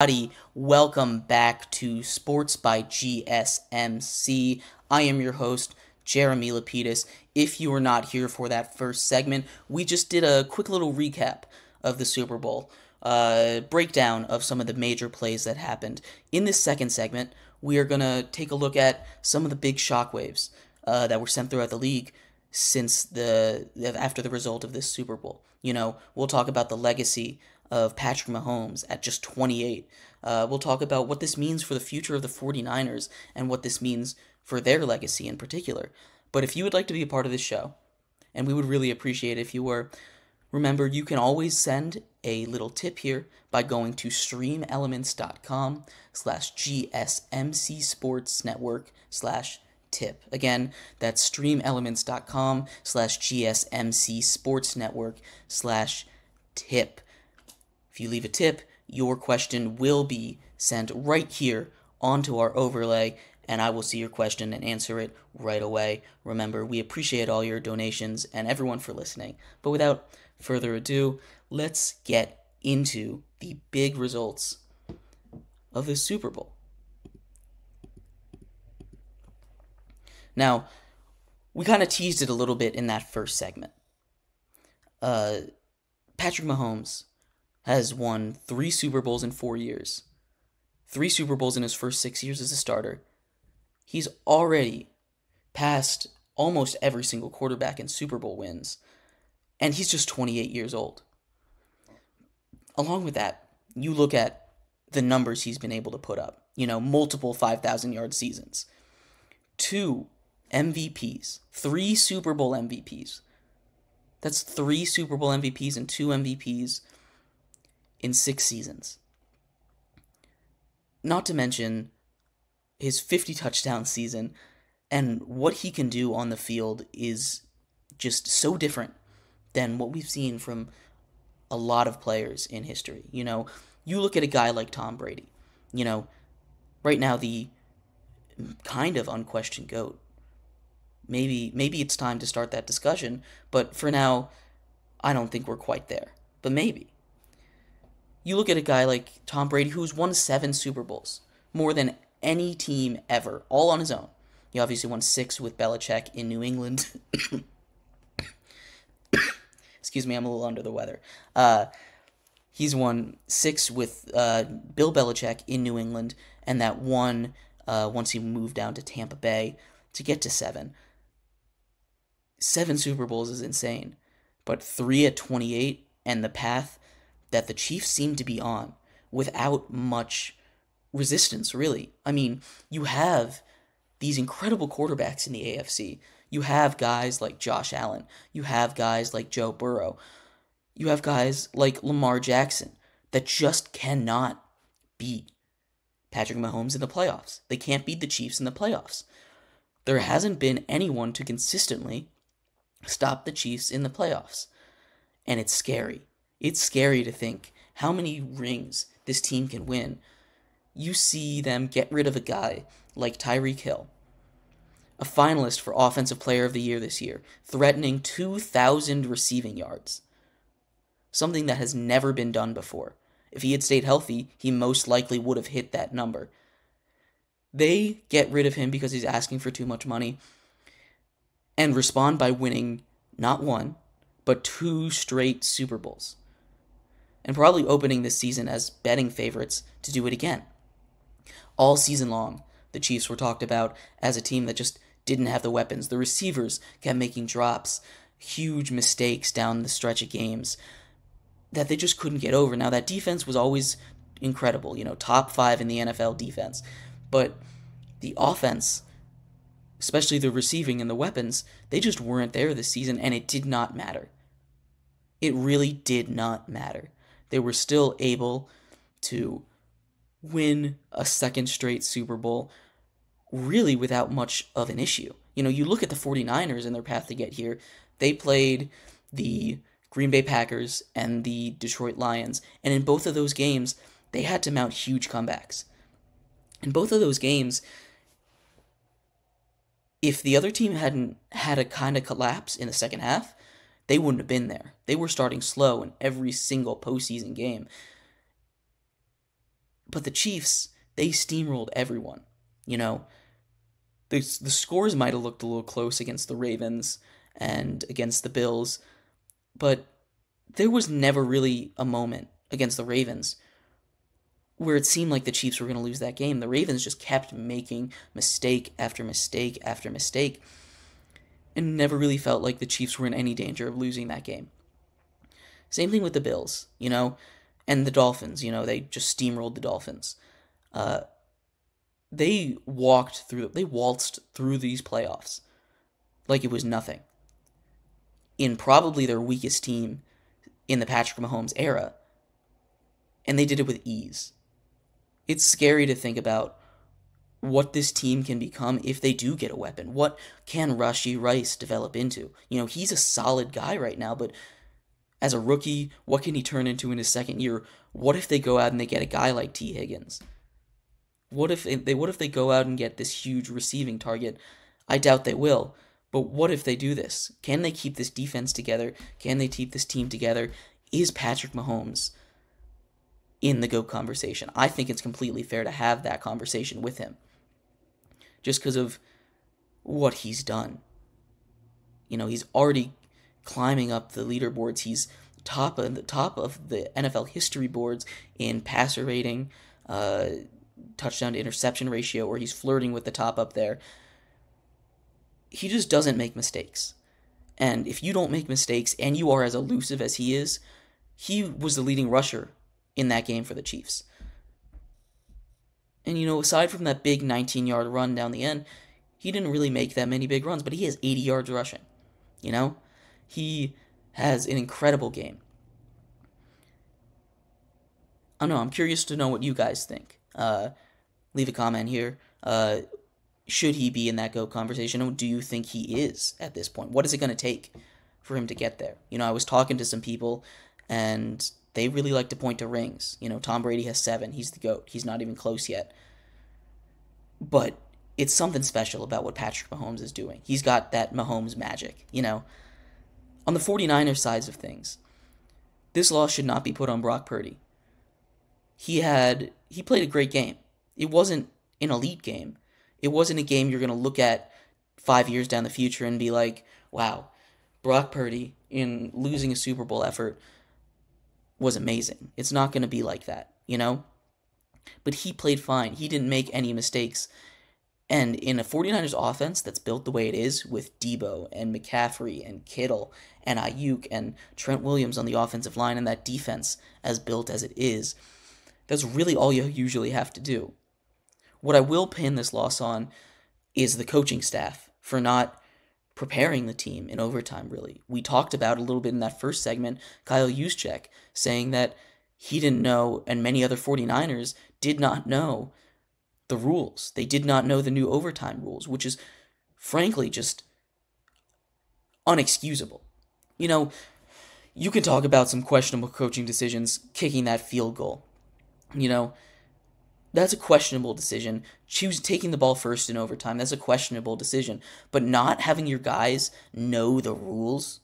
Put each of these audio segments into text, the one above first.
Everybody, welcome back to Sports by GSMC. I am your host, Jeremy Lapidus. If you were not here for that first segment, we just did a quick little recap of the Super Bowl, breakdown of some of the major plays that happened. In this second segment, we are going to take a look at some of the big shockwaves that were sent throughout the league after the result of this Super Bowl. We'll talk about the legacy of Patrick Mahomes at just 28. We'll talk about what this means for the future of the 49ers and what this means for their legacy in particular. But if you would like to be a part of this show, and we would really appreciate it if you were, remember you can always send a little tip here by going to streamelements.com/gsmcsportsnetwork/tip. Again, that's streamelements.com/gsmcsportsnetwork/tip. If you leave a tip, your question will be sent right here onto our overlay, and I will see your question and answer it right away. Remember, we appreciate all your donations and everyone for listening. But without further ado, let's get into the big results of the Super Bowl. Now, we kind of teased it a little bit in that first segment. Patrick Mahomes has won 3 Super Bowls in 4 years. 3 Super Bowls in his first 6 years as a starter. He's already passed almost every single quarterback in Super Bowl wins. And he's just 28 years old. Along with that, you look at the numbers he's been able to put up. Multiple 5,000-yard seasons. 2 MVPs. 3 Super Bowl MVPs. That's 3 Super Bowl MVPs and 2 MVPs in 6 seasons. Not to mention his 50 touchdown season, and what he can do on the field is just so different than what we've seen from a lot of players in history. You look at a guy like Tom Brady, right now the kind of unquestioned GOAT. Maybe it's time to start that discussion, but for now, I don't think we're quite there. But maybe. You look at a guy like Tom Brady, who's won 7 Super Bowls, more than any team ever, all on his own. He obviously won 6 with Belichick in New England. Excuse me, I'm a little under the weather. He's won 6 with Bill Belichick in New England, and that one once he moved down to Tampa Bay to get to 7. 7 Super Bowls is insane, but 3 at 28, and the path that the Chiefs seem to be on without much resistance, really. I mean, you have these incredible quarterbacks in the AFC. You have guys like Josh Allen. You have guys like Joe Burrow. You have guys like Lamar Jackson that just cannot beat Patrick Mahomes in the playoffs. They can't beat the Chiefs in the playoffs. There hasn't been anyone to consistently stop the Chiefs in the playoffs. And it's scary. It's scary to think how many rings this team can win. You see them get rid of a guy like Tyreek Hill, a finalist for Offensive Player of the Year this year, threatening 2,000 receiving yards. Something that has never been done before. If he had stayed healthy, he most likely would have hit that number. They get rid of him because he's asking for too much money and respond by winning not 1, but 2 straight Super Bowls. And probably opening this season as betting favorites to do it again. All season long, the Chiefs were talked about as a team that just didn't have the weapons. The receivers kept making drops, huge mistakes down the stretch of games that they just couldn't get over. Now, that defense was always incredible, top 5 in the NFL defense. But the offense, especially the receiving and the weapons, they just weren't there this season, and it did not matter. It really did not matter. They were still able to win a second straight Super Bowl really without much of an issue. You look at the 49ers and their path to get here. They played the Green Bay Packers and the Detroit Lions, and in both of those games, they had to mount huge comebacks. In both of those games, if the other team hadn't had a kind of collapse in the second half, they wouldn't have been there. They were starting slow in every single postseason game. But the Chiefs, they steamrolled everyone. You know, the scores might have looked a little close against the Ravens and against the Bills, but there was never really a moment against the Ravens where it seemed like the Chiefs were going to lose that game. The Ravens just kept making mistake after mistake after mistake, and never really felt like the Chiefs were in any danger of losing that game. Same thing with the Bills, and the Dolphins. They just steamrolled the Dolphins. They waltzed through these playoffs like it was nothing. In probably their weakest team in the Patrick Mahomes era, and they did it with ease. It's scary to think about what this team can become if they do get a weapon. What can Rashee Rice develop into? He's a solid guy right now, but as a rookie, what can he turn into in his second year? What if they go out and they get a guy like T. Higgins? What if they go out and get this huge receiving target? I doubt they will. But what if they do this? Can they keep this defense together? Can they keep this team together? Is Patrick Mahomes in the GOAT conversation? I think it's completely fair to have that conversation with him, just because of what he's done. He's already climbing up the leaderboards. He's top of the NFL history boards in passer rating, touchdown to interception ratio, or he's flirting with the top up there. He just doesn't make mistakes. And if you don't make mistakes and you are as elusive as he is, he was the leading rusher in that game for the Chiefs. And, aside from that big 19-yard run down the end, he didn't really make that many big runs, but he has 80 yards rushing. He has an incredible game. I don't know, I'm curious to know what you guys think. Leave a comment here. Should he be in that GOAT conversation, or do you think he is at this point? What is it going to take for him to get there? I was talking to some people, and they really like to point to rings. Tom Brady has 7. He's the GOAT. He's not even close yet. But it's something special about what Patrick Mahomes is doing. He's got that Mahomes magic, On the 49ers sides of things, this loss should not be put on Brock Purdy. He played a great game. It wasn't an elite game. It wasn't a game you're going to look at 5 years down the future and be like, wow, Brock Purdy in losing a Super Bowl effort was amazing. It's not going to be like that, But he played fine. He didn't make any mistakes. And in a 49ers offense that's built the way it is, with Debo and McCaffrey and Kittle and Ayuk and Trent Williams on the offensive line, and that defense as built as it is, that's really all you usually have to do. What I will pin this loss on is the coaching staff for not preparing the team in overtime, really. We talked about a little bit in that first segment, Kyle Juszczyk saying that he didn't know, and many other 49ers did not know the rules. They did not know the new overtime rules, which is frankly just unexcusable. You can talk about some questionable coaching decisions, kicking that field goal. That's a questionable decision. Taking the ball first in overtime, that's a questionable decision. But not having your guys know the rules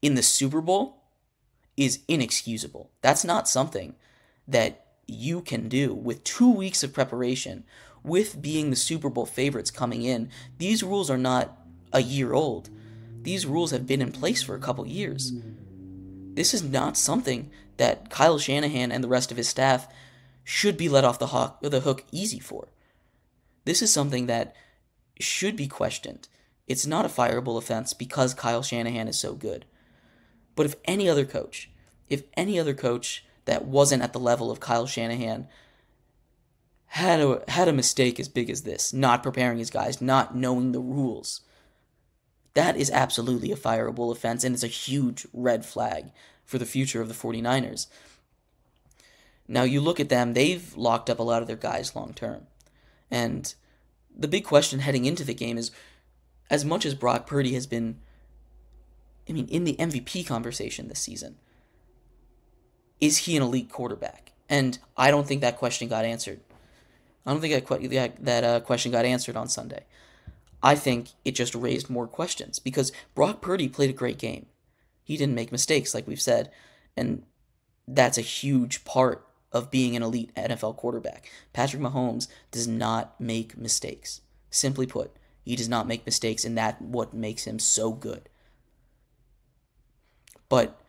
in the Super Bowl is inexcusable. That's not something that you can do with 2 weeks of preparation, with being the Super Bowl favorites coming in. These rules are not a year old. These rules have been in place for a couple years. This is not something that Kyle Shanahan and the rest of his staff should be let off the hook easy for. This is something that should be questioned. It's not a fireable offense because Kyle Shanahan is so good. But if any other coach that wasn't at the level of Kyle Shanahan had a mistake as big as this, not preparing his guys, not knowing the rules, that is absolutely a fireable offense, and it's a huge red flag for the future of the 49ers. Now, you look at them, they've locked up a lot of their guys long term. And the big question heading into the game is, as much as Brock Purdy has been, in the MVP conversation this season, is he an elite quarterback? And I don't think that question got answered. I don't think that question got answered on Sunday. I think it just raised more questions, because Brock Purdy played a great game. He didn't make mistakes, like we've said, and that's a huge part of being an elite NFL quarterback. Patrick Mahomes does not make mistakes. Simply put, he does not make mistakes, and that's what makes him so good. But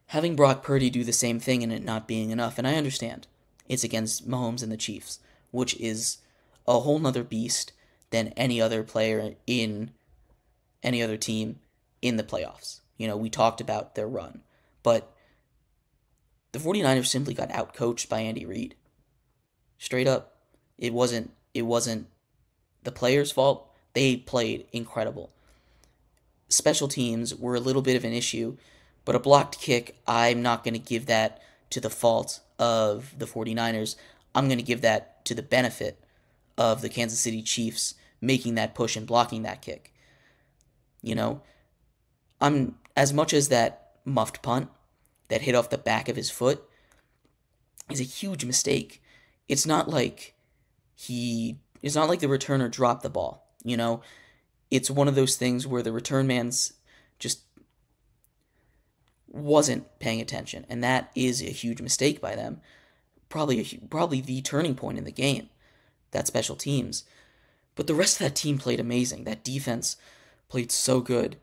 having Brock Purdy do the same thing and it not being enough, and I understand, it's against Mahomes and the Chiefs, which is a whole nother beast than any other player in any other team in the playoffs. We talked about their run, but the 49ers simply got outcoached by Andy Reid. Straight up. It wasn't the players' fault. They played incredible. Special teams were a little bit of an issue, but a blocked kick, I'm not going to give that to the fault of the 49ers. I'm going to give that to the benefit of the Kansas City Chiefs making that push and blocking that kick. I'm as much as that muffed punt that hit off the back of his foot is a huge mistake. It's not like the returner dropped the ball. It's one of those things where the return man's just wasn't paying attention, and that is a huge mistake by them. Probably the turning point in the game, that special teams. But the rest of that team played amazing. That defense played so good.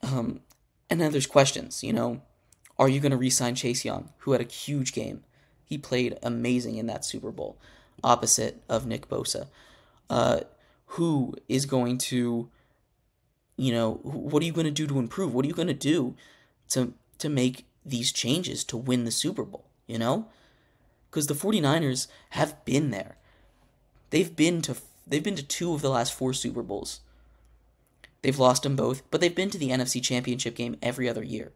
And then there's questions, Are you going to re-sign Chase Young, who had a huge game? He played amazing in that Super Bowl, opposite of Nick Bosa. Who is going to, what are you going to do to improve? What are you going to do to make these changes to win the Super Bowl, Because the 49ers have been there. They've been to 2 of the last 4 Super Bowls. They've lost them both, but they've been to the NFC Championship game every other year.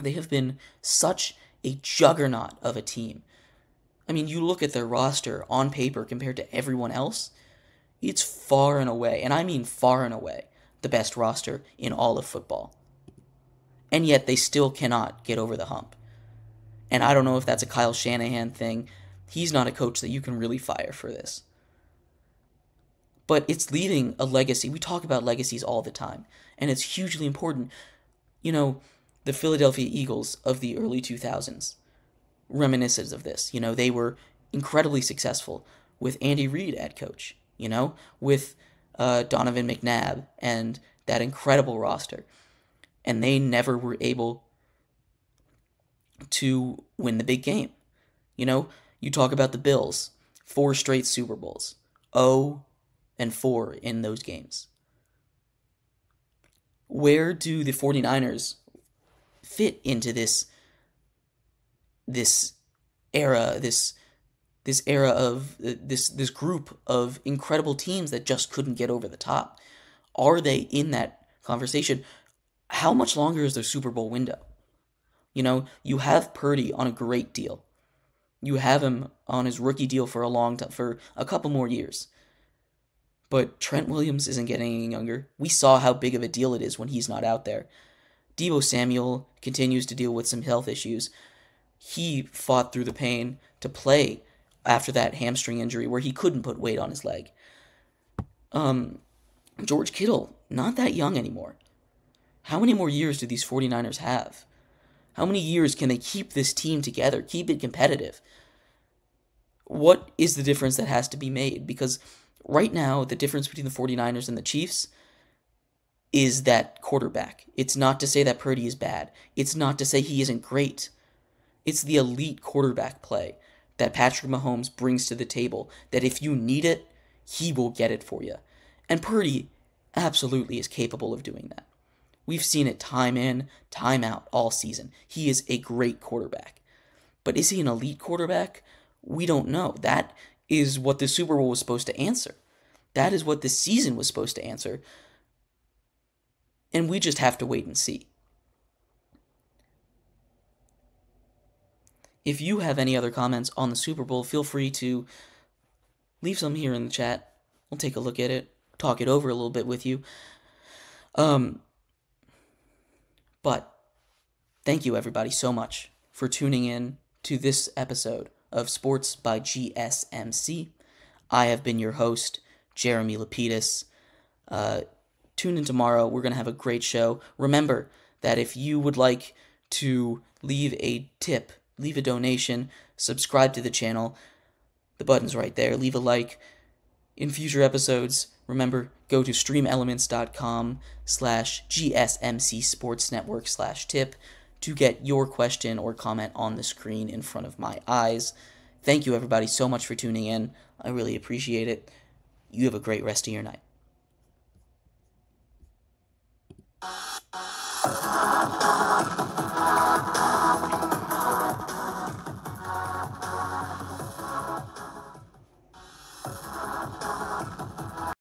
They have been such a juggernaut of a team. I mean, you look at their roster on paper compared to everyone else, it's far and away, and I mean far and away, the best roster in all of football. And yet they still cannot get over the hump. And I don't know if that's a Kyle Shanahan thing. He's not a coach that you can really fire for this. But it's leaving a legacy. We talk about legacies all the time, and it's hugely important. The Philadelphia Eagles of the early 2000s, reminiscent of this. They were incredibly successful with Andy Reid at coach, with Donovan McNabb and that incredible roster. And they never were able to win the big game. You talk about the Bills, 4 straight Super Bowls, 0-4 in those games. Where do the 49ers fit into this era, this era of this group of incredible teams that just couldn't get over the top? Are they in that conversation? How much longer is their Super Bowl window? You have Purdy on a great deal. You have him on his rookie deal for a long time, for a couple more years. But Trent Williams isn't getting any younger. We saw how big of a deal it is when he's not out there. Deebo Samuel continues to deal with some health issues. He fought through the pain to play after that hamstring injury where he couldn't put weight on his leg. George Kittle, not that young anymore. How many more years do these 49ers have? How many years can they keep this team together, keep it competitive? What is the difference that has to be made? Because right now, the difference between the 49ers and the Chiefs is that quarterback. It's not to say that Purdy is bad. It's not to say he isn't great. It's the elite quarterback play that Patrick Mahomes brings to the table, that if you need it, he will get it for you. And Purdy absolutely is capable of doing that. We've seen it time in, time out all season. He is a great quarterback. But is he an elite quarterback? We don't know. That is what the Super Bowl was supposed to answer. That is what this season was supposed to answer. And we just have to wait and see. If you have any other comments on the Super Bowl, feel free to leave some here in the chat. We'll take a look at it, talk it over a little bit with you. But thank you everybody so much for tuning in to this episode of Sports by GSMC. I have been your host, Jeremy Lapidus. Tune in tomorrow. We're going to have a great show. Remember that if you would like to leave a tip, leave a donation, subscribe to the channel. The button's right there. Leave a like. In future episodes, remember, go to streamelements.com/gsmcsportsnetwork/tip to get your question or comment on the screen in front of my eyes. Thank you, everybody, so much for tuning in. I really appreciate it. You have a great rest of your night.